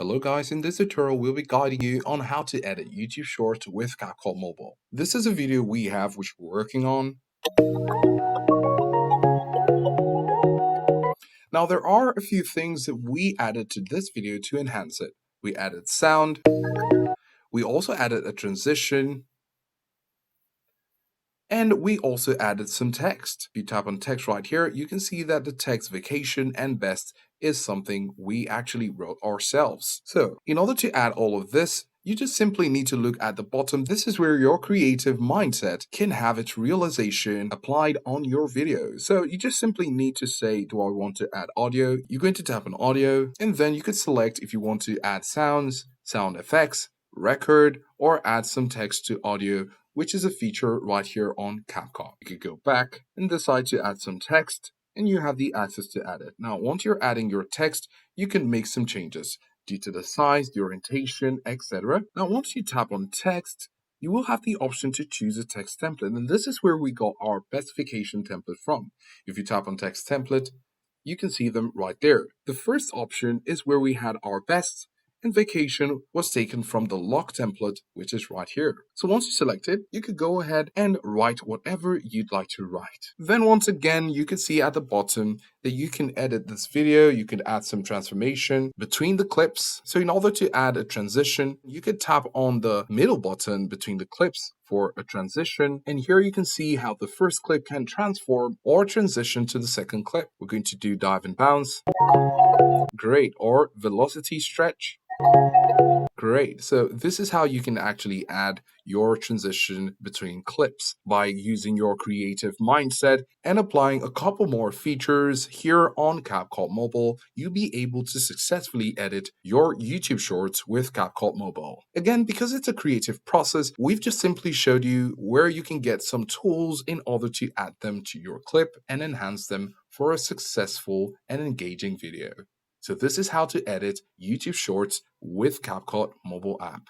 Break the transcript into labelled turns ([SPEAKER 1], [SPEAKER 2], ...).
[SPEAKER 1] Hello guys, in this tutorial we'll be guiding you on how to edit YouTube Shorts with CapCut Mobile. This is a video we have which we're working on. Now there are a few things that we added to this video to enhance it. We added sound, we also added a transition, and we also added some text. If you tap on text right here, you can see that the text vacation and best is something we actually wrote ourselves. So in order to add all of this, you just simply need to look at the bottom. This is where your creative mindset can have its realization applied on your video. So you just simply need to say, do I want to add audio? You're going to tap on audio, and then you could select if you want to add sounds, sound effects, record, or add some text to audio, which is a feature right here on CapCut. You could go back and decide to add some text, and you have the access to add it. Now, once you're adding your text, you can make some changes due to the size, the orientation, etc. Now, once you tap on text, you will have the option to choose a text template, and this is where we got our specification template from. If you tap on text template, you can see them right there. The first option is where we had our best, and vacation was taken from the lock template, which is right here. So once you select it, you could go ahead and write whatever you'd like to write. Then once again, you can see at the bottom that you can edit this video, you can add some transformation between the clips. So in order to add a transition, you could tap on the middle button between the clips for a transition, and here you can see how the first clip can transform or transition to the second clip. We're going to do dive and bounce. Great. Or velocity stretch. Great. So this is how you can actually add your transition between clips by using your creative mindset and applying a couple more features here on CapCut Mobile. You'll be able to successfully edit your YouTube Shorts with CapCut Mobile. Again, because it's a creative process, we've just simply showed you where you can get some tools in order to add them to your clip and enhance them for a successful and engaging video. So this is how to edit YouTube Shorts with CapCut Mobile app.